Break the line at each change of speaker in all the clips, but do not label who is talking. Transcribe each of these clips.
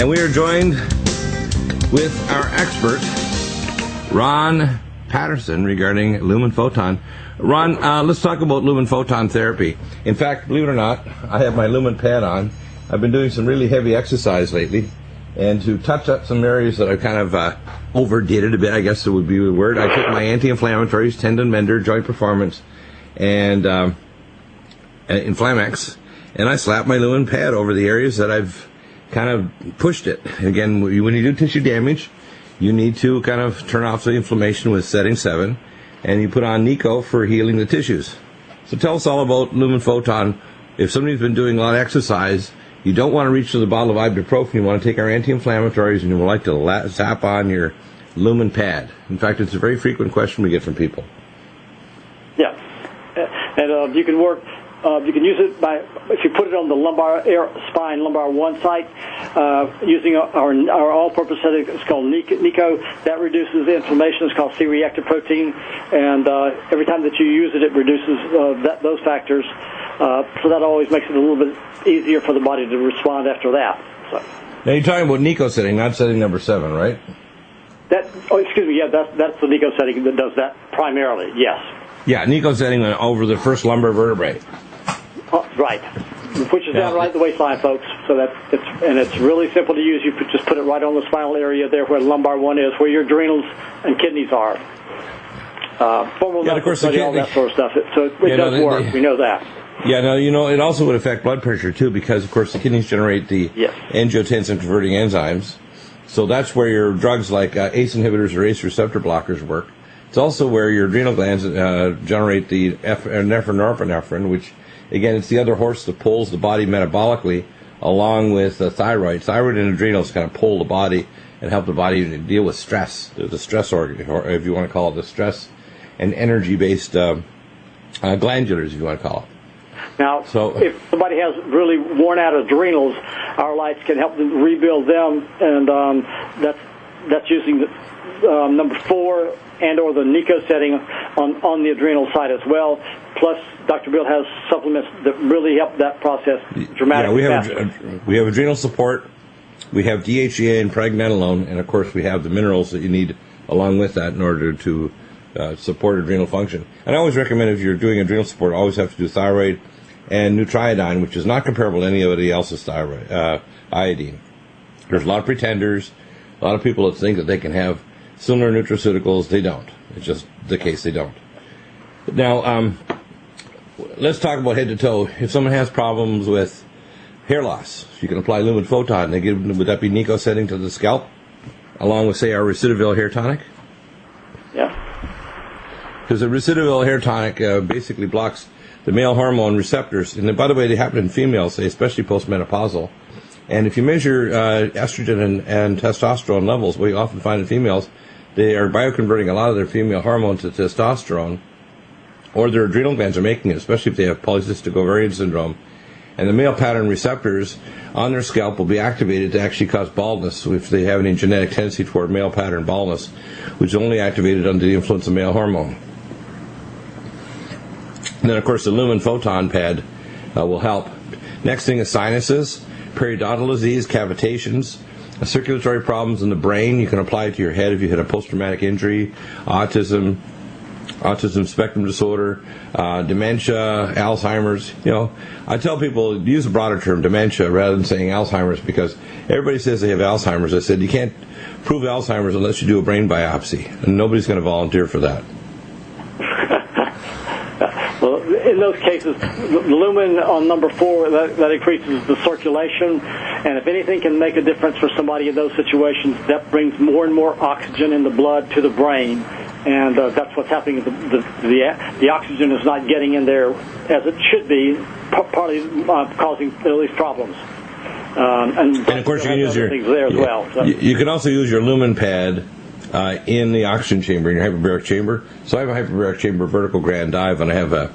And we are joined with our expert, Ron Patterson, regarding lumen photon. Ron, let's talk about lumen photon therapy. In fact, believe it or not, I have my lumen pad on. I've been doing some really heavy exercise lately, and to touch up some areas that I've kind of overdid it a bit, I guess it would be the word, I took my anti-inflammatories, tendon mender, joint performance, and Inflamex, and I slapped my lumen pad over the areas that I've kind of pushed it. Again, when you do tissue damage, you need to kind of turn off the inflammation with setting 7, and you put on Nico for healing the tissues. So tell us all about lumen photon. If somebody's been doing a lot of exercise, you don't want to reach to the bottle of ibuprofen. You want to take our anti-inflammatories, and you would like to zap on your lumen pad. In fact, it's a very frequent question we get from people.
Yeah, and you can work. You can use it by, if you put it on the lumbar spine, lumbar 1 site, using our all-purpose setting. It's called Nico. That reduces the inflammation. It's called C-reactive protein, and every time that you use it, it reduces those factors. So that always makes it a little bit easier for the body to respond after that. So.
Now you're talking about Nico setting, not setting number 7, right?
Excuse me. Yeah, that's the Nico setting that does that primarily. Yes.
Yeah, Nico setting over the first lumbar vertebrae.
Right, which is down right at the waistline, folks. So it's really simple to use. You just put it right on the spinal area there where lumbar 1 is, where your adrenals and kidneys are. Formal medical study, all that sort of stuff. So it does work. We know that.
Yeah, now, it also would affect blood pressure, too, because, of course, the kidneys generate the angiotensin-converting enzymes. So that's where your drugs like ACE inhibitors or ACE receptor blockers work. It's also where your adrenal glands generate the norepinephrine, which, again, it's the other horse that pulls the body metabolically, along with the thyroid. Thyroid and adrenals kind of pull the body and help the body deal with stress, the stress organ, or if you want to call it the stress and energy-based glandulars, if you want to call it.
Now, if somebody has really worn-out adrenals, our lights can help them rebuild them, and that's using the, number 4 and or the Nico setting on the adrenal side as well. Plus, Dr. Bill has supplements that really help that process dramatically.
Yeah, we have adrenal support, we have DHEA and pregnenolone, and of course we have the minerals that you need along with that in order to support adrenal function. And I always recommend, if you're doing adrenal support, always have to do thyroid and Nutrimedical, which is not comparable to anybody else's thyroid iodine. There's a lot of pretenders, a lot of people that think that they can have similar nutraceuticals. They don't. It's just the case they don't. Now, let's talk about head to toe. If someone has problems with hair loss, you can apply lumen photon. Would that be Nico setting to the scalp, along with, say, our Recidivil hair tonic?
Yeah.
Because the Recidivil hair tonic basically blocks the male hormone receptors. And by the way, they happen in females, especially postmenopausal. And if you measure estrogen and testosterone levels, we often find in females, they are bioconverting a lot of their female hormone to testosterone, or their adrenal glands are making it, especially if they have polycystic ovarian syndrome. And the male pattern receptors on their scalp will be activated to actually cause baldness if they have any genetic tendency toward male pattern baldness, which is only activated under the influence of male hormone. And then, of course, the lumen photon pad will help. Next thing is sinuses, periodontal disease, cavitations, circulatory problems in the brain. You can apply it to your head if you had a post-traumatic injury, autism spectrum disorder, dementia, Alzheimer's. I tell people, use a broader term, dementia, rather than saying Alzheimer's, because everybody says they have Alzheimer's. I said, you can't prove Alzheimer's unless you do a brain biopsy, and nobody's going to volunteer for that.
Well, in those cases, the lumen on number 4, that increases the circulation, and if anything can make a difference for somebody in those situations, that brings more and more oxygen in the blood to the brain, and that's what's happening. The oxygen is not getting in there as it should be, partly causing these problems. And
of course, you can use
things there as well. So.
You can also use your lumen pad in the oxygen chamber, in your hyperbaric chamber. So I have a hyperbaric chamber vertical grand dive, and I have a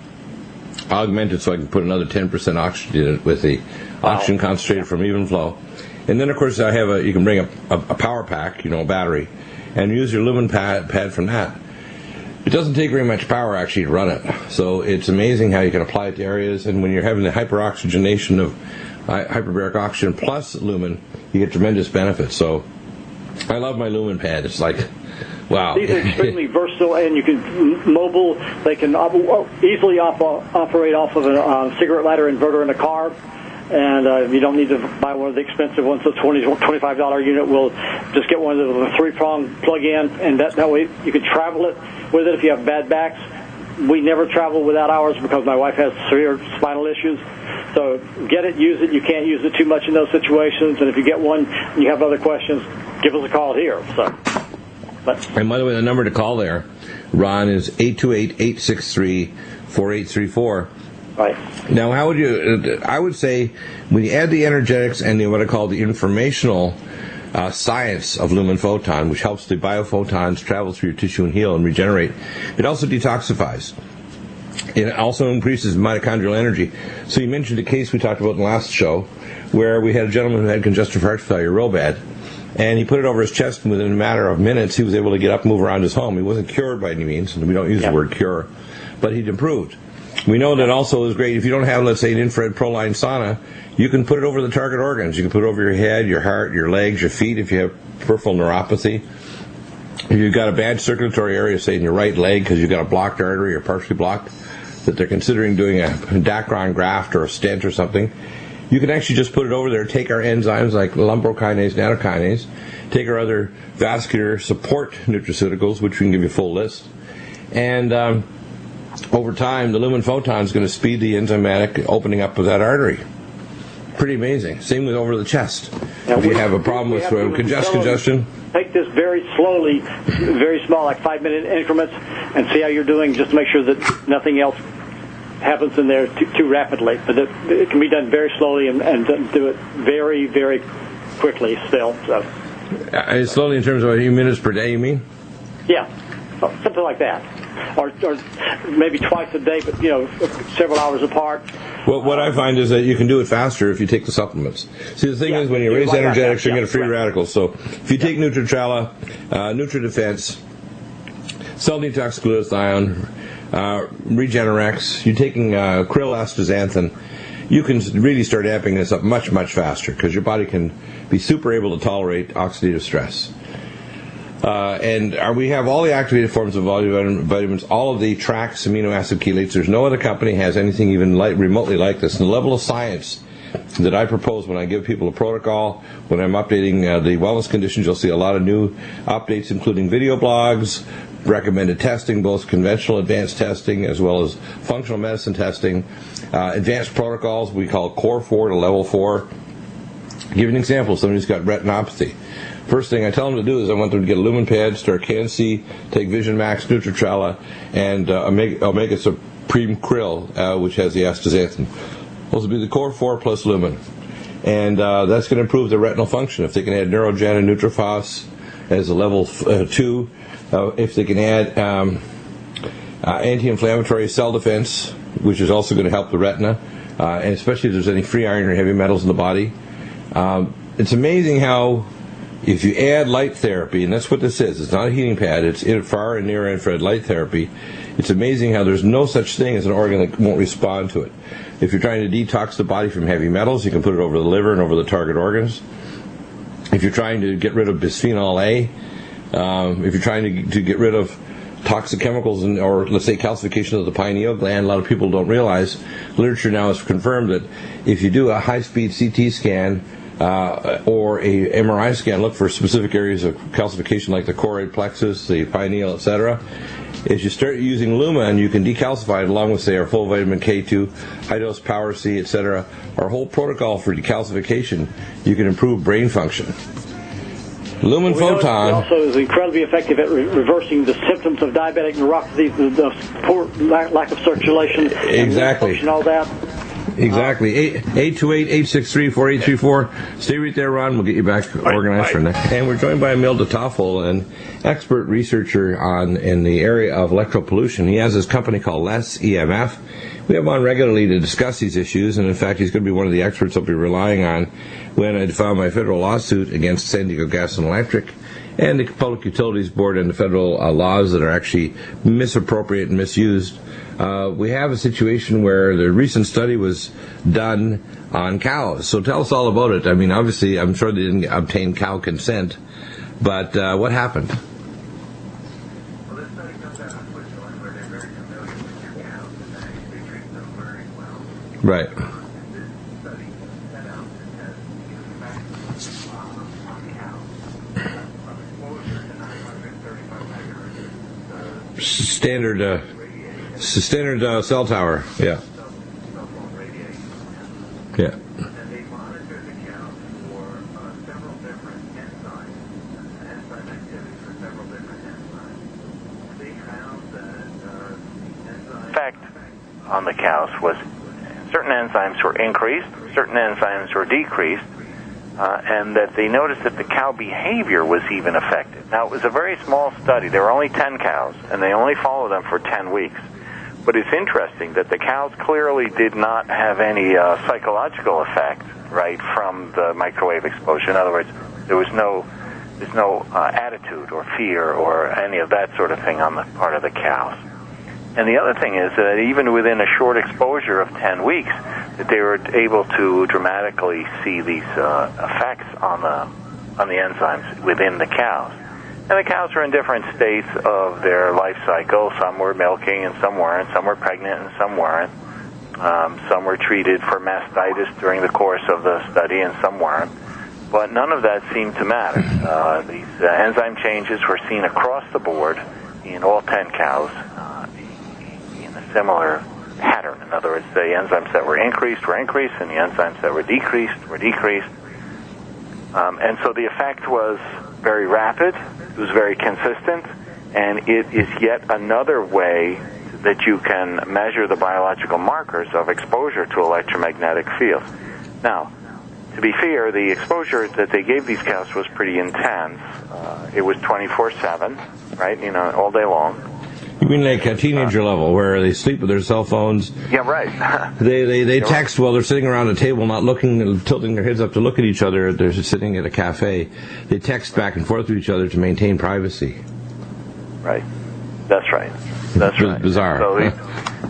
augmented so I can put another 10% oxygen in it with the oxygen concentrated from even flow. And then, of course, I have you can bring a power pack, a battery, and use your lumen pad from that. It doesn't take very much power actually to run it. So it's amazing how you can apply it to areas, and when you're having the hyperoxygenation hyperbaric oxygen plus lumen, you get tremendous benefits. So I love my lumen pad. It's like, wow.
These are extremely versatile, and you can mobile. They can easily operate off of a cigarette lighter inverter in a car, and you don't need to buy one of the expensive ones. The $25 unit will just get one of the 3-prong plug-in, and that way you can travel it with it if you have bad backs. We never travel without ours because my wife has severe spinal issues. So get it, use it. You can't use it too much in those situations, and if you get one and you have other questions, give us a call here.
And by the way, the number to call there, Ron, is 828-863-4834.
Right.
Now, how would you? I would say when you add the energetics and what I call the informational science of lumen photon, which helps the biophotons travel through your tissue and heal and regenerate, it also detoxifies. It also increases mitochondrial energy. So you mentioned a case we talked about in the last show where we had a gentleman who had congestive heart failure real bad, and he put it over his chest, and within a matter of minutes he was able to get up and move around his home. He wasn't cured by any means, and we don't use the word cure, but he'd improved. We know that also is great if you don't have, let's say, an infrared proline sauna, you can put it over the target organs. You can put it over your head, your heart, your legs, your feet if you have peripheral neuropathy. If you've got a bad circulatory area, say in your right leg because you've got a blocked artery or partially blocked, that they're considering doing a Dacron graft or a stent or something, you can actually just put it over there, take our enzymes like lumbrokinase, nattokinase, take our other vascular support nutraceuticals, which we can give you a full list, and over time, the lumen photon is going to speed the enzymatic opening up of that artery. Pretty amazing. Same with over the chest. If you have a problem with congestion.
Take this very slowly, very small, like 5-minute increments, and see how you're doing, just to make sure that nothing else happens in there too rapidly. But it can be done very slowly and do it very, very quickly still. So.
Slowly in terms of a few minutes per day, you mean?
Yeah, something like that. Or maybe twice a day, but several hours apart.
Well, what I find is that you can do it faster if you take the supplements. See, the thing is, when you raise energetics, you're going to free radicals. So if you take Nutritrella, NutriDefense, Cell Detox Glutathione, Regenerex, you're taking krill astaxanthin, you can really start amping this up much, much faster because your body can be super able to tolerate oxidative stress. And we have all the activated forms of vitamins, all of the TRAX amino acid chelates. There's no other company has anything even remotely like this. And the level of science that I propose when I give people a protocol, when I'm updating the wellness conditions, you'll see a lot of new updates, including video blogs, recommended testing, both conventional advanced testing as well as functional medicine testing, advanced protocols we call Core 4 to Level 4. I'll give you an example. Somebody who's got retinopathy. First thing I tell them to do is I want them to get a lumen pad, start Can-C, take Vision Max, Nutritrella, and Omega Supreme Krill, which has the astaxanthin. Those will be the Core 4 plus lumen. And that's going to improve the retinal function. If they can add Neurogen and Nutriphos as a level 2, if they can add anti-inflammatory cell defense, which is also going to help the retina, and especially if there's any free iron or heavy metals in the body. It's amazing how if you add light therapy, and that's what this is, it's not a heating pad, it's far and near infrared light therapy, it's amazing how there's no such thing as an organ that won't respond to it. If you're trying to detox the body from heavy metals, you can put it over the liver and over the target organs. If you're trying to get rid of bisphenol A, if you're trying to get rid of toxic chemicals or let's say calcification of the pineal gland, a lot of people don't realize, literature now has confirmed that if you do a high-speed CT scan or a MRI scan, look for specific areas of calcification like the choroid plexus, the pineal, etc. As you start using Lumen, you can decalcify it along with, say, our full vitamin K2, high-dose Power C, etc. Our whole protocol for decalcification, you can improve brain function. Lumen Photon
it also is incredibly effective at reversing the symptoms of diabetic neuropathy, the poor lack of circulation,
exactly,
and all that.
Exactly. 828-863-4834. Stay right there, Ron. We'll get you back organized for that. And we're joined by EMILE DeTOFFLE, an expert researcher in the area of electropollution. He has his company called Less EMF. We have him on regularly to discuss these issues, and in fact, he's going to be one of the experts I'll be relying on when I file my federal lawsuit against San Diego Gas and Electric and the Public Utilities Board and the federal laws that are actually misappropriate and misused we have a situation where the recent study was done on cows. So tell us all about it. I mean, obviously, I'm sure they didn't obtain cow consent, but what happened?
Well, this study comes out of Switzerland, where they're very familiar with their cows, and they treat them very well.
Right.
This study set out to test the effects on the cows from exposure to 935 megahertz.
Standard cell tower. Yeah.
Cell phone radiation.
Yeah.
And they monitored the cows for several different enzymes, enzyme activity for several different enzymes. They found that the enzyme effect on the cows was certain enzymes were increased, certain enzymes were decreased, and that they noticed that the cow behavior was even affected. Now, it was a very small study. There were only 10 cows, and they only followed them for 10 weeks. But it's interesting that the cows clearly did not have any psychological effect, right, from the microwave exposure. In other words, there's no attitude or fear or any of that sort of thing on the part of the cows. And the other thing is that even within a short exposure of 10 weeks, that they were able to dramatically see these effects on the enzymes within the cows. And the cows were in different states of their life cycle. Some were milking and some weren't. Some were pregnant and some weren't. Some were treated for mastitis during the course of the study and some weren't. But none of that seemed to matter. These enzyme changes were seen across the board in all 10 cows in a similar pattern. In other words, the enzymes that were increased, and the enzymes that were decreased. And so the effect was very rapid, it was very consistent, and it is yet another way that you can measure the biological markers of exposure to electromagnetic fields. Now, to be fair, the exposure that they gave these cows was pretty intense. It was 24/7, right, all day long.
You mean like a teenager level, where they sleep with their cell phones?
Yeah, right.
They text while they're sitting around a table, not looking, tilting their heads up to look at each other. They're sitting at a cafe. They text back and forth with each other to maintain privacy.
Right. That's right. That's right.
Bizarre.
So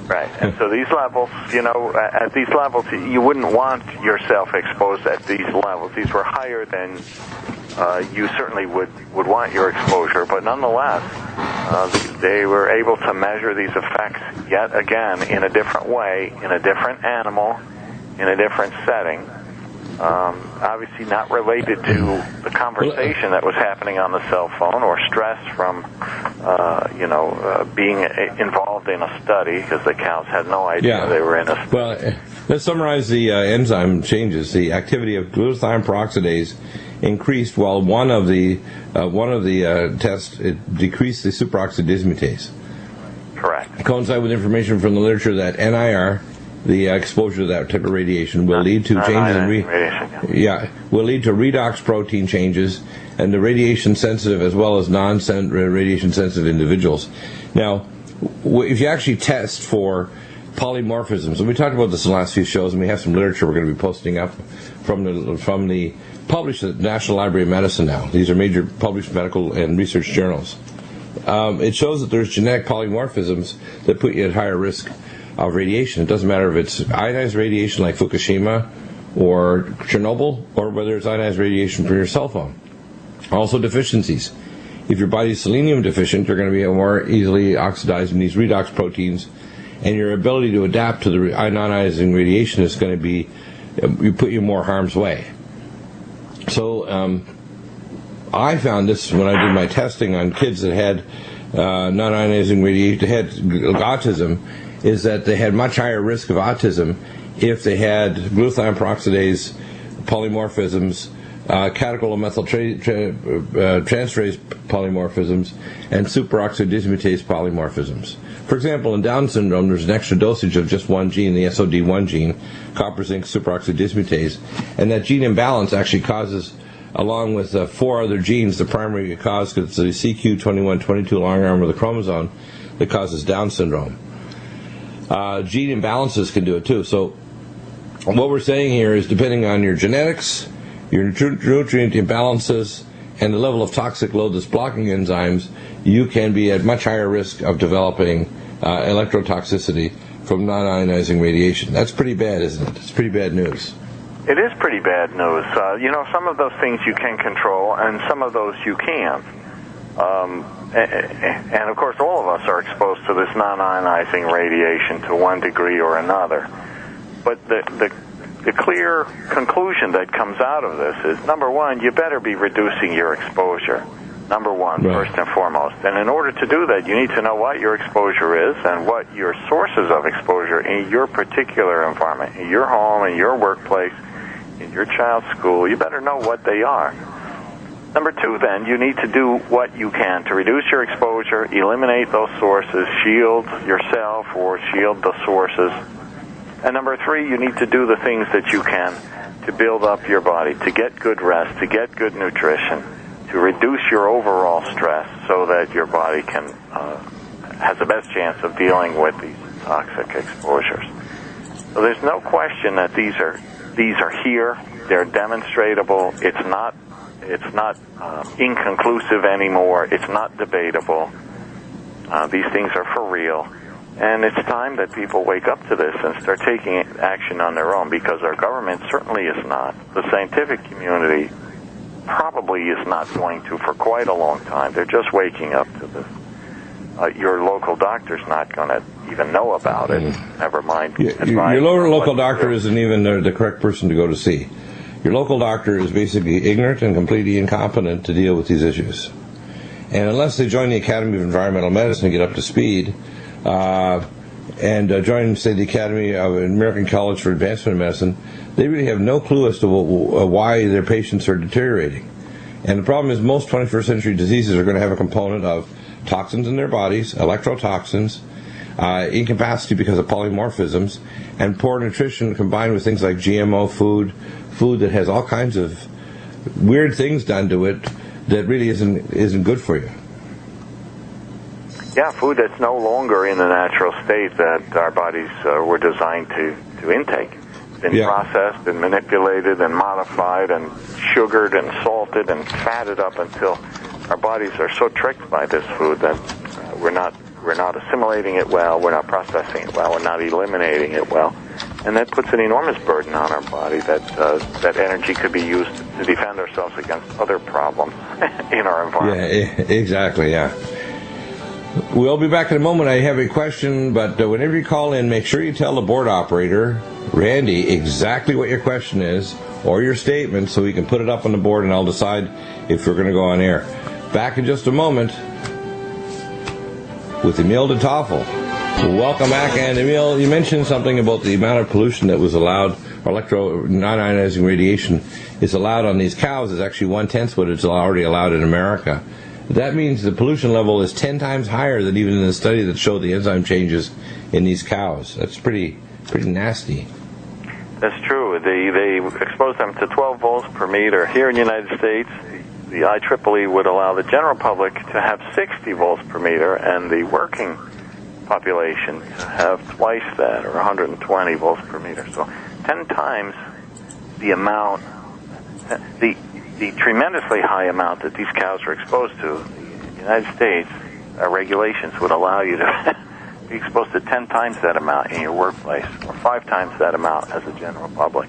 right. And so these levels, at these levels, you wouldn't want yourself exposed at these levels. These were higher than you certainly would want your exposure, but nonetheless, they were able to measure these effects yet again in a different way, in a different animal, in a different setting. Obviously not related to the conversation that was happening on the cell phone or stress from, being involved in a study, because the cows had no idea they were in a study.
Well, let's summarize the enzyme changes. The activity of glutathione peroxidase increased, while one of the tests, it decreased the superoxide dismutase.
Correct.
Coincide with information from the literature that NIR, the exposure to that type of radiation, will lead to changes in will lead to redox protein changes, and the radiation sensitive as well as non-radiation sensitive individuals. Now, if you actually test for polymorphisms, and we talked about this in the last few shows, and we have some literature we're going to be posting up from the published at the National Library of Medicine now. These are major published medical and research journals. It shows that there's genetic polymorphisms that put you at higher risk of radiation. It doesn't matter if it's ionized radiation like Fukushima or Chernobyl, or whether it's ionized radiation from your cell phone. Also deficiencies. If your body's selenium deficient, you're going to be more easily oxidized in these redox proteins, and your ability to adapt to the ionizing radiation is going to be, you put you in more harm's way. So I found this when I did my testing on kids that had non-ionizing radiation, had autism, is that they had much higher risk of autism if they had glutathione peroxidase polymorphisms, catechol-methyltransferase polymorphisms, and superoxide dismutase polymorphisms. For example, in Down syndrome, there's an extra dosage of just one gene, the SOD1 gene, copper zinc superoxide dismutase, and that gene imbalance actually causes, along with 4 other genes, the primary cause, because it's the CQ2122 long arm of the chromosome that causes Down syndrome. Gene imbalances can do it too. So what we're saying here is, depending on your genetics, your nutrient imbalances, and the level of toxic load that's blocking enzymes, you can be at much higher risk of developing electrotoxicity from non-ionizing radiation. That's pretty bad, isn't it? It's pretty bad news.
It is pretty bad news. Some of those things you can control, and some of those you can't. And of course, all of us are exposed to this non-ionizing radiation to one degree or another. But the clear conclusion that comes out of this is, number one, you better be reducing your exposure. Number one,
right.
First and foremost. And in order to do that, you need to know what your exposure is and what your sources of exposure in your particular environment, in your home, in your workplace, in your child's school. You better know what they are. Number two, then, you need to do what you can to reduce your exposure, eliminate those sources, shield yourself or shield the sources. And number three, you need to do the things that you can to build up your body, to get good rest, to get good nutrition, to reduce your overall stress so that your body can has the best chance of dealing with these toxic exposures. So there's no question that these are here. They're demonstratable. It's not inconclusive anymore. It's not debatable. These things are for real. And it's time that people wake up to this and start taking action on their own, because our government certainly is not. The scientific community probably is not going to for quite a long time. They're just waking up to this. Your local doctor's not going to even know about it. Never mind.
Your local doctor isn't even the correct person to go to see. Your local doctor is basically ignorant and completely incompetent to deal with these issues. And unless they join the Academy of Environmental Medicine and get up to speed, and join, say, the Academy of American College for Advancement in Medicine, they really have no clue as to why their patients are deteriorating. And the problem is most 21st century diseases are going to have a component of toxins in their bodies, electrotoxins, incapacity because of polymorphisms, and poor nutrition combined with things like GMO food that has all kinds of weird things done to it that really isn't good for you.
Yeah, food that's no longer in the natural state that our bodies were designed to intake. It's been processed and manipulated and modified and sugared and salted and fatted up until our bodies are so tricked by this food that we're not assimilating it well, we're not processing it well, we're not eliminating it well. And that puts an enormous burden on our body that energy could be used to defend ourselves against other problems in our environment.
Yeah, exactly, yeah. We'll be back in a moment. I have a question, but whenever you call in, make sure you tell the board operator, Randy, exactly what your question is or your statement so we can put it up on the board and I'll decide if we're going to go on air. Back in just a moment with EMILE DeTOFFLE. Welcome back. And EMILE, you mentioned something about the amount of pollution that was allowed, or non-ionizing radiation is allowed on these cows is actually 1/10 what is already allowed in America. That means the pollution level is 10 times higher than even in the study that showed the enzyme changes in these cows. That's pretty nasty.
That's true. They expose them to 12 volts per meter. Here in the United States, the IEEE would allow the general public to have 60 volts per meter and the working population to have twice that, or 120 volts per meter. So 10 times the amount, the tremendously high amount that these cows are exposed to. In the United States, our regulations would allow you to be exposed to 10 times that amount in your workplace, or 5 times that amount as a general public.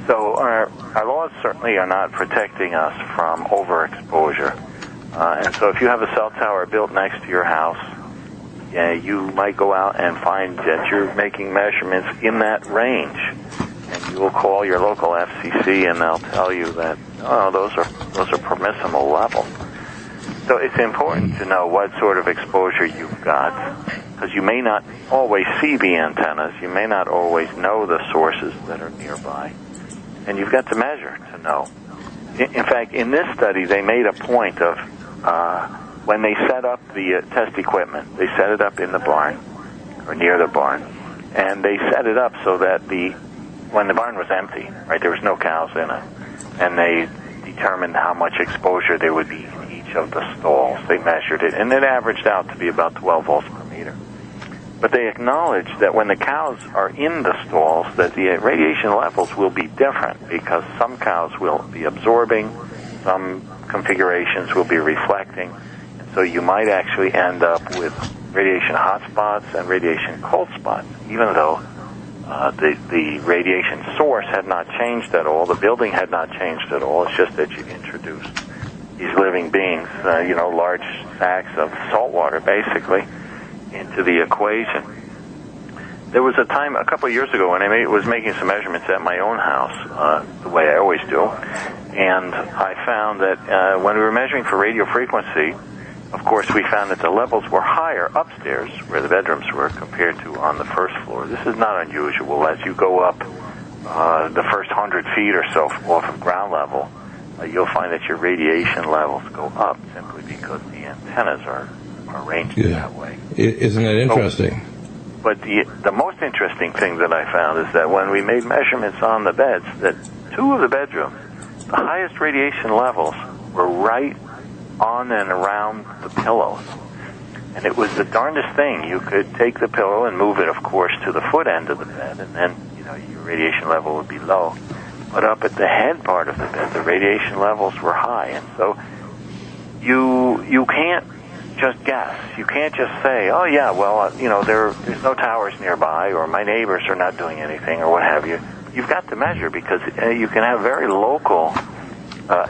So our laws certainly are not protecting us from overexposure. And so if you have a cell tower built next to your house, you might go out and find that you're making measurements in that range. And you will call your local FCC and they'll tell you that, those are permissible levels. So it's important to know what sort of exposure you've got, because you may not always see the antennas, you may not always know the sources that are nearby, and you've got to measure to know. In fact, in this study, they made a point of when they set up the test equipment, they set it up in the barn, or near the barn, and they set it up so that when the barn was empty, right, there was no cows in it, and they determined how much exposure there would be in each of the stalls. They measured it, and it averaged out to be about 12 volts per meter. But they acknowledged that when the cows are in the stalls, that the radiation levels will be different, because some cows will be absorbing, some configurations will be reflecting, and so you might actually end up with radiation hot spots and radiation cold spots, even though the radiation source had not changed at all, the building had not changed at all. It's just that you introduced these living beings, large sacks of salt water, basically, into the equation. There was a time a couple of years ago when I was making some measurements at my own house, the way I always do, and I found that when we were measuring for radio frequency, of course, we found that the levels were higher upstairs, where the bedrooms were, compared to on the first floor. This is not unusual. As you go up the first 100 feet or so off of ground level, you'll find that your radiation levels go up simply because the antennas are arranged that way.
Isn't that interesting?
But the most interesting thing that I found is that when we made measurements on the beds, that two of the bedrooms, the highest radiation levels were right on and around the pillows. And it was the darndest thing. You could take the pillow and move it, of course, to the foot end of the bed, and then, your radiation level would be low. But up at the head part of the bed, the radiation levels were high. And so you can't just guess. You can't just say, oh, yeah, well, there's no towers nearby, or my neighbors are not doing anything, or what have you. You've got to measure, because you can have very local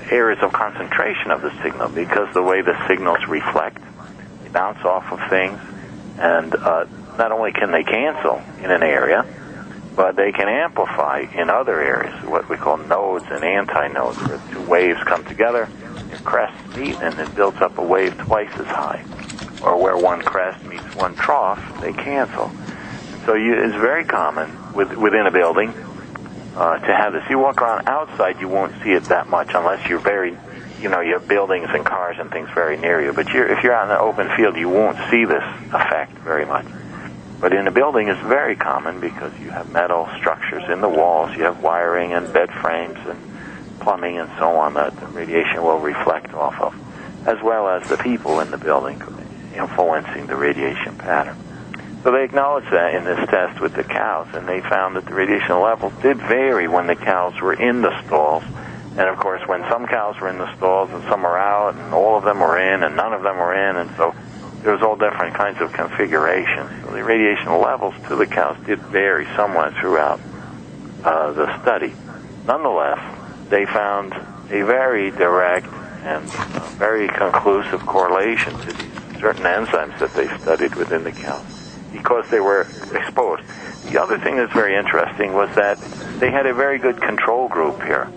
areas of concentration of the signal, because the way the signals reflect, they bounce off of things, and not only can they cancel in an area, but they can amplify in other areas, what we call nodes and antinodes, where two waves come together, their crests meet, and it builds up a wave twice as high. Or where one crest meets one trough, they cancel. So it's very common within a building to have this. You walk around outside, you won't see it that much unless you're very, you have buildings and cars and things very near you. But if you're out in an open field, you won't see this effect very much. But in a building, it's very common because you have metal structures in the walls, you have wiring and bed frames and plumbing and so on that the radiation will reflect off of, as well as the people in the building influencing the radiation pattern. So they acknowledged that in this test with the cows, and they found that the radiation levels did vary when the cows were in the stalls. And, of course, when some cows were in the stalls and some were out, and all of them were in and none of them were in, and so there was all different kinds of configurations. So the radiation levels to the cows did vary somewhat throughout the study. Nonetheless, they found a very direct and very conclusive correlation to these certain enzymes that they studied within the cows, because they were exposed. The other thing that's very interesting was that they had a very good control group here,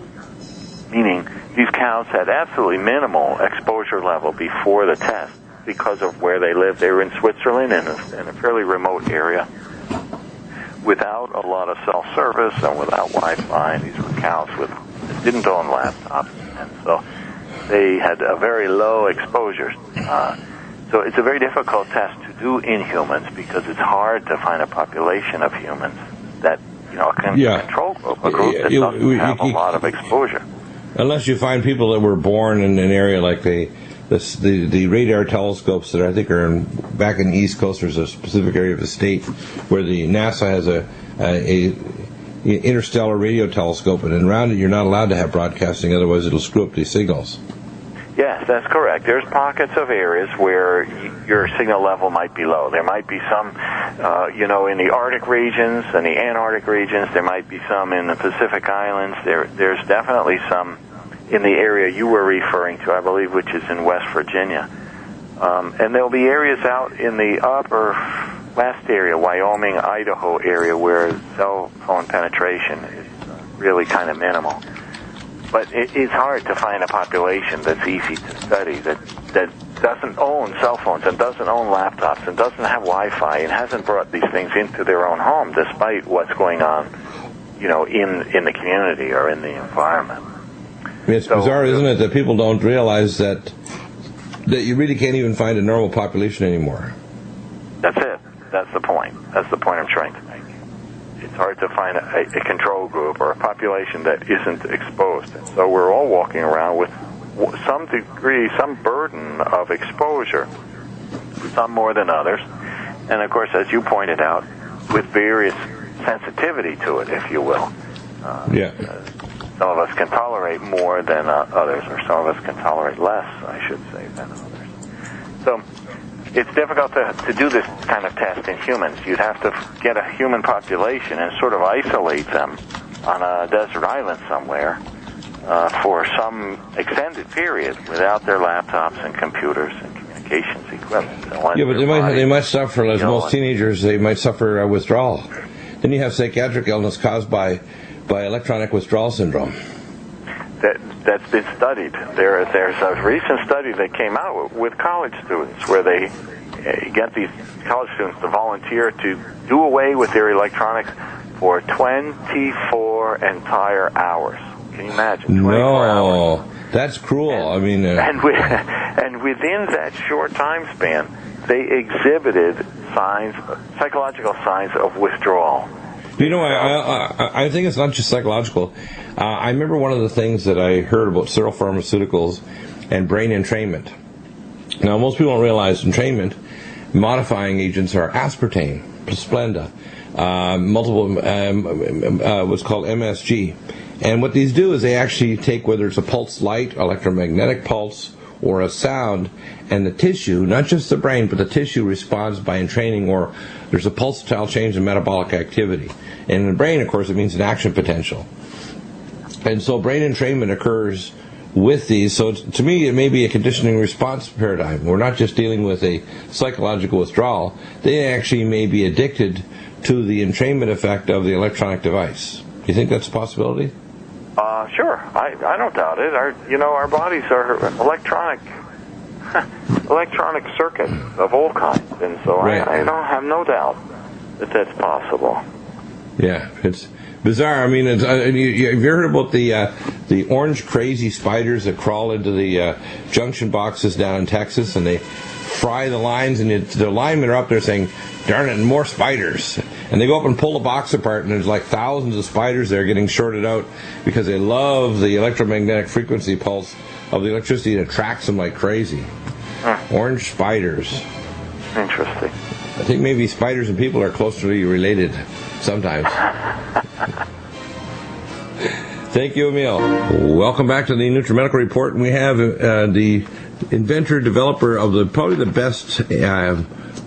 meaning these cows had absolutely minimal exposure level before the test because of where they lived. They were in Switzerland in a fairly remote area without a lot of cell service and without Wi-Fi. These were cows that didn't own laptops, and so they had a very low exposure. So it's a very difficult test to do in humans because it's hard to find a population of humans that, can control group, a group that doesn't have a lot of exposure.
Unless you find people that were born in an area like the radar telescopes that I think are back in the East Coast. There's a specific area of the state where the NASA has a interstellar radio telescope, and around it you're not allowed to have broadcasting, otherwise it'll screw up these signals.
Yes, that's correct. There's pockets of areas where your signal level might be low. There might be some, in the Arctic regions and the Antarctic regions. There might be some in the Pacific Islands. There's definitely some in the area you were referring to, I believe, which is in West Virginia. And there'll be areas out in the upper west area, Wyoming, Idaho area, where cell phone penetration is really kind of minimal. But it is hard to find a population that's easy to study, that doesn't own cell phones and doesn't own laptops and doesn't have Wi-Fi and hasn't brought these things into their own home, despite what's going on, in the community or in the environment.
It's bizarre, isn't it, that people don't realize that you really can't even find a normal population anymore.
That's it. That's the point. That's the point I'm trying to make. It's hard to find a control group or a population that isn't exposed. And so we're all walking around with some degree, some burden of exposure, some more than others. And, of course, as you pointed out, with various sensitivity to it, if you will. Some of us can tolerate more than others, or some of us can tolerate less, I should say, than others. So it's difficult to do this kind of test in humans. You'd have to get a human population and sort of isolate them on a desert island somewhere for some extended period without their laptops and computers and communications equipment.
Yeah, but they might suffer, as most teenagers, they might suffer withdrawal. Then you have psychiatric illness caused by electronic withdrawal syndrome.
That's been studied. There's a recent study that came out with college students where they get these college students to volunteer to do away with their electronics for 24 entire hours. Can you imagine? 24 hours.
That's cruel. I mean,
and within that short time span, they exhibited psychological signs of withdrawal.
You know, I think it's not just psychological. I remember one of the things that I heard about sterile pharmaceuticals and brain entrainment. Now, most people don't realize entrainment modifying agents are aspartame, Splenda, what's called MSG. And what these do is they actually take, whether it's a pulse light, electromagnetic pulse, or a sound, and the tissue, not just the brain, but the tissue responds by entraining, or there's a pulsatile change in metabolic activity. And in the brain, of course, it means an action potential. And so brain entrainment occurs with these. So to me, it may be a conditioning response paradigm. We're not just dealing with a psychological withdrawal. They actually may be addicted to the entrainment effect of the electronic device. Do you think that's a possibility?
Sure. I don't doubt it. Our bodies are electronic circuits of all kinds, and so right. I don't have no doubt that that's possible.
Yeah, it's bizarre. I mean, have you heard about the orange crazy spiders that crawl into the junction boxes down in Texas, and they fry the lines, and the linemen are up there saying, "Darn it, more spiders!" And they go up and pull the box apart, and there's like thousands of spiders there getting shorted out because they love the electromagnetic frequency pulse of the electricity, and it attracts them like crazy. Orange spiders.
Interesting.
I think maybe spiders and people are closely related sometimes. Thank you, Emile. Welcome back to the Nutrimedical Report. We have the inventor, developer of probably the best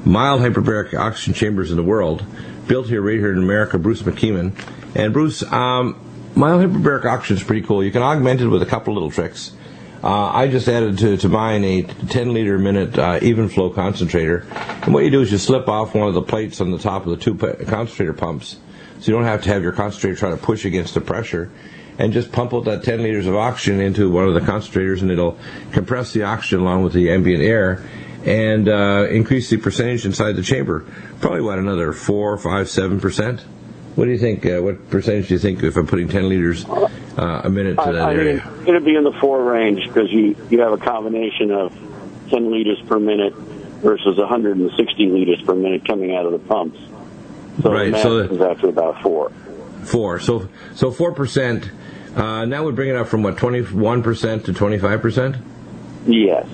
mild hyperbaric oxygen chambers in the world, built right here in America, Bruce McKEEMAN. And Bruce, mild hyperbaric oxygen is pretty cool. You can augment it with a couple little tricks. I just added to mine a 10-liter a minute even flow concentrator. And what you do is you slip off one of the plates on the top of the two concentrator pumps, so you don't have to have your concentrator try to push against the pressure, and just pump out that 10 liters of oxygen into one of the concentrators, and it'll compress the oxygen along with the ambient air and increase the percentage inside the chamber. Probably, another 4, 5, 7%? What do you think? What percentage do you think if I'm putting 10 liters a minute to that area?
It's going to be in the 4 range because you have a combination of 10 liters per minute versus 160 liters per minute coming out of the pumps. So
right,
the math comes out to about 4.
4. So 4%. That would bring it up from 21% to 25%?
Yes.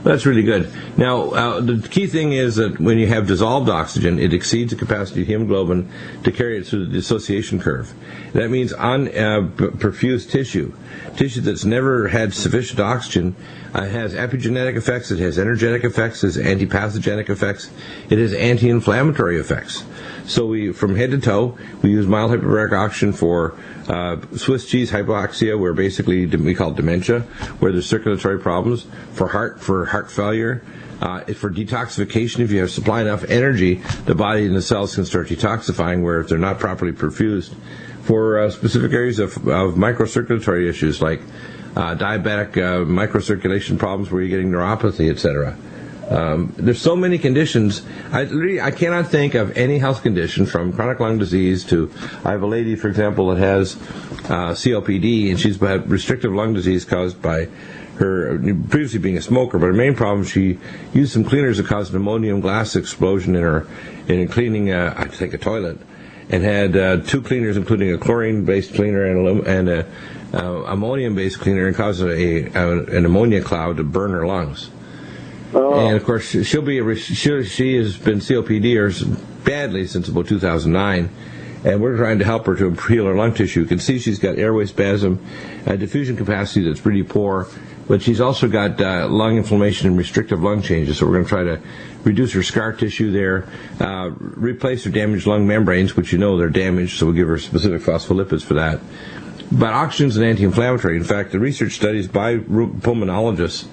That's really good. Now, the key thing is that when you have dissolved oxygen, it exceeds the capacity of hemoglobin to carry it through the dissociation curve. That means on perfused tissue that's never had sufficient oxygen, has epigenetic effects, it has energetic effects, it has antipathogenic effects, it has anti-inflammatory effects. So from head to toe, we use mild hyperbaric oxygen for Swiss cheese hypoxia, where basically we call it dementia, where there's circulatory problems, for heart failure, for detoxification. If you have supply enough energy, the body and the cells can start detoxifying, where if they're not properly perfused. For specific areas of microcirculatory issues like diabetic microcirculation problems where you're getting neuropathy, etc. There's so many conditions. I cannot think of any health condition, from chronic lung disease to, I have a lady, for example, that has COPD, and she's had restrictive lung disease caused by her previously being a smoker. But her main problem, she used some cleaners that caused an ammonium glass explosion in cleaning, I think, a toilet, and had 2 cleaners, including a chlorine-based cleaner and a ammonium-based cleaner, and caused an ammonia cloud to burn her lungs. Oh. And of course, she has been COPD badly since about 2009, and we're trying to help her to heal her lung tissue. You can see she's got airway spasm, diffusion capacity that's pretty poor, but she's also got lung inflammation and restrictive lung changes, so we're going to try to reduce her scar tissue there, replace her damaged lung membranes, which you know they're damaged, so we'll give her specific phospholipids for that. But oxygen's an anti-inflammatory. In fact, the research studies by pulmonologists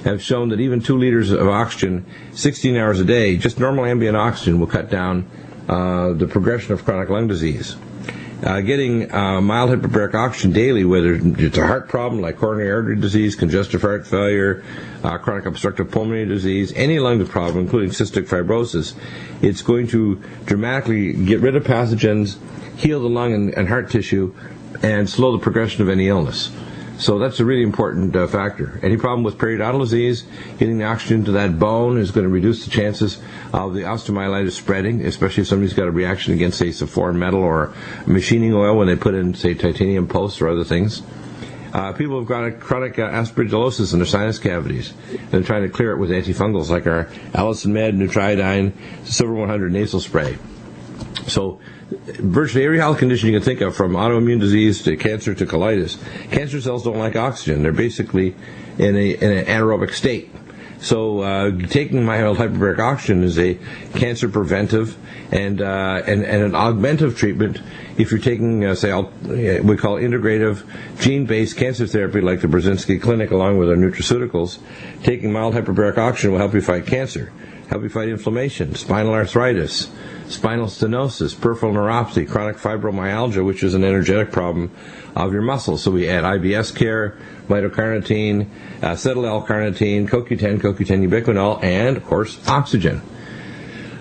have shown that even 2 liters of oxygen, 16 hours a day, just normal ambient oxygen, will cut down the progression of chronic lung disease. Getting mild hyperbaric oxygen daily, whether it's a heart problem like coronary artery disease, congestive heart failure, chronic obstructive pulmonary disease, any lung problem, including cystic fibrosis, it's going to dramatically get rid of pathogens, heal the lung and heart tissue, and slow the progression of any illness. So that's a really important factor. Any problem with periodontal disease, getting the oxygen to that bone is going to reduce the chances of the osteomyelitis spreading, especially if somebody's got a reaction against, say, some foreign metal or machining oil when they put in, say, titanium posts or other things. People have got chronic aspergillosis in their sinus cavities. They're trying to clear it with antifungals like our Allicin Med, Nutrimedical, Silver 100 nasal spray. So virtually every health condition you can think of, from autoimmune disease to cancer to colitis, cancer cells don't like oxygen. They're basically in an anaerobic state. So taking mild hyperbaric oxygen is a cancer preventive and an augmentative treatment. If you're taking, we call integrative gene-based cancer therapy like the Brzezinski Clinic along with our nutraceuticals, taking mild hyperbaric oxygen will help you fight cancer, help you fight inflammation, spinal arthritis, spinal stenosis, peripheral neuropathy, chronic fibromyalgia, which is an energetic problem of your muscles. So we add IBS care, mitocarnitine, acetyl-L-carnitine, CoQ10, ubiquinol, and, of course, oxygen.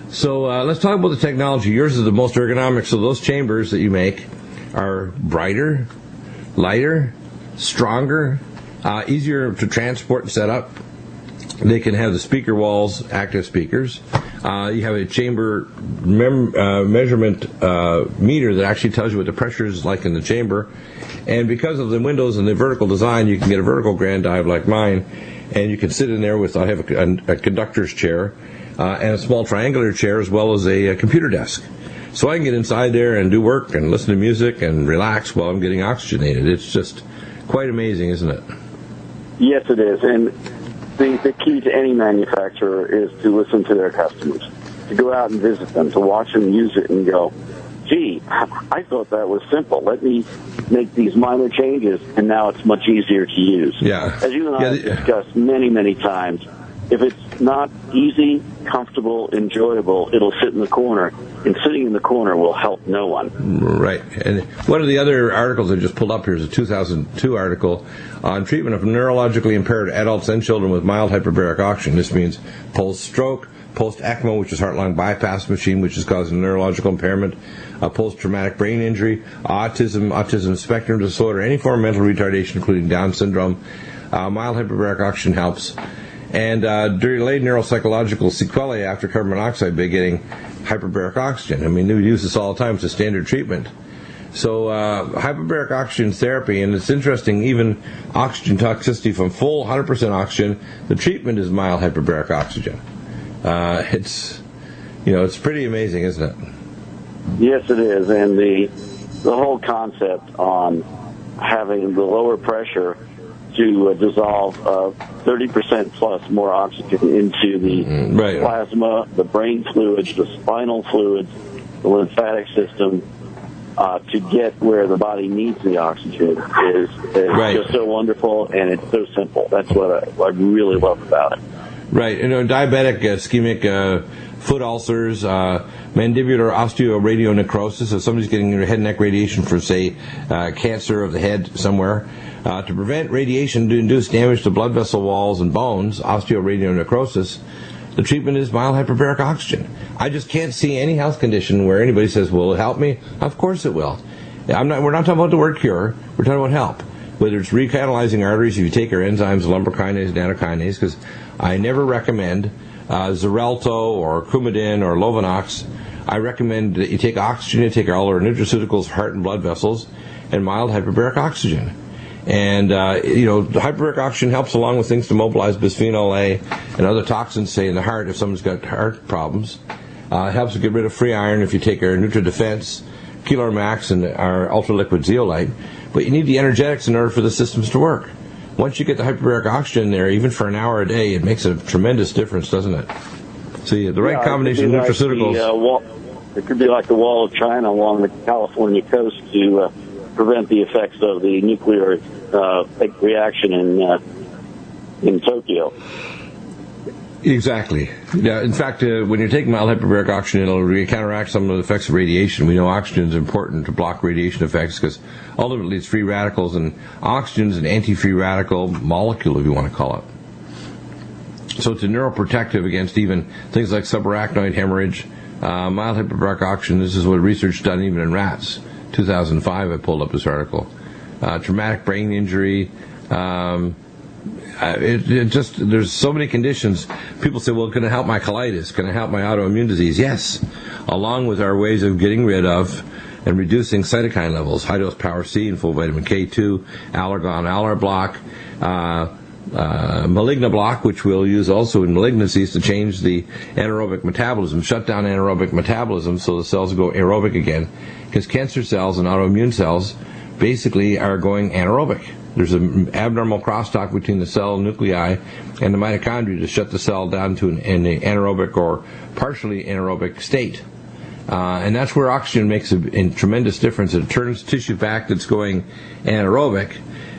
So let's talk about the technology. Yours is the most ergonomic, so those chambers that you make are brighter, lighter, stronger, easier to transport and set up. They can have the speaker walls, active speakers. You have a chamber measurement meter that actually tells you what the pressure is like in the chamber. And because of the windows and the vertical design, you can get a vertical grand dive like mine, and you can sit in there with, I have a conductor's chair and a small triangular chair as well as a computer desk. So I can get inside there and do work and listen to music and relax while I'm getting oxygenated. It's just quite amazing, isn't it?
Yes, it is. And the key to any manufacturer is to listen to their customers, to go out and visit them, to watch them use it and go, gee, I thought that was simple. Let me make these minor changes, and now it's much easier to use.
Yeah.
As you and I have discussed many, many times, if it's not easy, comfortable, enjoyable, it'll sit in the corner, and sitting in the corner will help no one.
Right. And one of the other articles I just pulled up here is a 2002 article on treatment of neurologically impaired adults and children with mild hyperbaric oxygen. This means post-stroke, post-ECMO, which is heart-lung bypass machine, which is causing neurological impairment, post-traumatic brain injury, autism spectrum disorder, any form of mental retardation, including Down syndrome. Mild hyperbaric oxygen helps. And delayed neuropsychological sequelae after carbon monoxide by getting hyperbaric oxygen. I mean, we use this all the time. It's a standard treatment. So hyperbaric oxygen therapy, and it's interesting, even oxygen toxicity from full 100% oxygen, the treatment is mild hyperbaric oxygen. It's pretty amazing, isn't it?
Yes, it is. And the whole concept on having the lower pressure to dissolve 30% plus more oxygen into the plasma, the brain fluids, the spinal fluids, the lymphatic system, to get where the body needs the oxygen is just so wonderful, and it's so simple. That's what I really love about it.
Right. Diabetic ischemic foot ulcers, mandibular osteoradionecrosis, if somebody's getting head and neck radiation for, say, cancer of the head somewhere, to prevent radiation to induce damage to blood vessel walls and bones, osteoradionecrosis, the treatment is mild hyperbaric oxygen. I just can't see any health condition where anybody says, will it help me? Of course it will. We're not talking about the word cure. We're talking about help. Whether it's recanalizing arteries, if you take our enzymes, lumbrokinase, nattokinase, because I never recommend Xarelto or Coumadin or Lovenox. I recommend that you take oxygen, you take all our nutraceuticals, heart and blood vessels, and mild hyperbaric oxygen. And, the hyperbaric oxygen helps along with things to mobilize bisphenol A and other toxins, say, in the heart if someone's got heart problems. It helps to get rid of free iron if you take our NutriDefense, Kelar Max, and our ultra-liquid zeolite. But you need the energetics in order for the systems to work. once you get the hyperbaric oxygen in there, even for an hour a day, it makes a tremendous difference, doesn't it? So the right combination of nutraceuticals.
It could be like the wall of China along the California coast to prevent the effects of the nuclear reaction in Tokyo.
Exactly. Yeah. In fact, when you're taking mild hyperbaric oxygen, it'll counteract some of the effects of radiation. We know oxygen is important to block radiation effects because ultimately it's free radicals, and oxygen is an anti-free radical molecule, if you want to call it. So it's a neuroprotective against even things like subarachnoid hemorrhage. Mild hyperbaric oxygen, this is what research done even in rats. 2005, I pulled up this article. Traumatic brain injury. There's so many conditions. People say, well, can it help my colitis? Can it help my autoimmune disease? Yes. Along with our ways of getting rid of and reducing cytokine levels, high-dose power C and full vitamin K2, allergon-alar block, maligna block, which we'll use also in malignancies to change the anaerobic metabolism, shut down anaerobic metabolism so the cells go aerobic again. Because cancer cells and autoimmune cells basically are going anaerobic. There's an abnormal crosstalk between the cell nuclei and the mitochondria to shut the cell down to an anaerobic or partially anaerobic state. And that's where oxygen makes a tremendous difference. It turns tissue back that's going anaerobic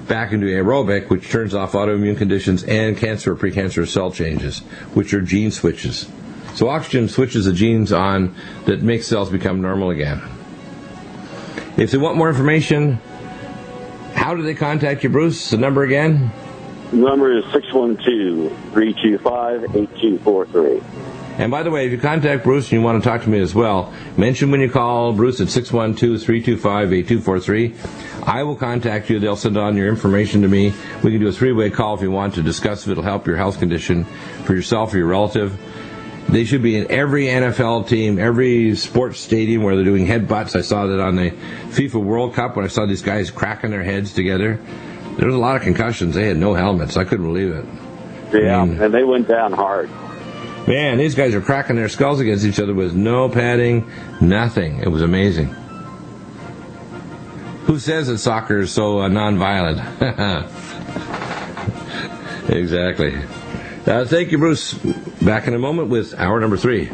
back into aerobic, which turns off autoimmune conditions and cancer or precancerous cell changes, which are gene switches. So oxygen switches the genes on that make cells become normal again. If they want more information, how do they contact you, Bruce? The number again?
The number is 612-325-8243.
And by the way, if you contact Bruce and you want to talk to me as well, mention when you call Bruce at 612-325-8243. I will contact you. They'll send on your information to me. We can do a three-way call if you want to discuss if it'll help your health condition for yourself or your relative. They should be in every NFL team, every sports stadium where they're doing headbutts. I saw that on the FIFA World Cup when I saw these guys cracking their heads together. There was a lot of concussions. They had no helmets. I couldn't believe it.
Yeah, and they went down hard.
Man, these guys are cracking their skulls against each other with no padding, nothing. It was amazing. Who says that soccer is so non-violent? Exactly. Thank you, Bruce. Back in a moment with hour number 3.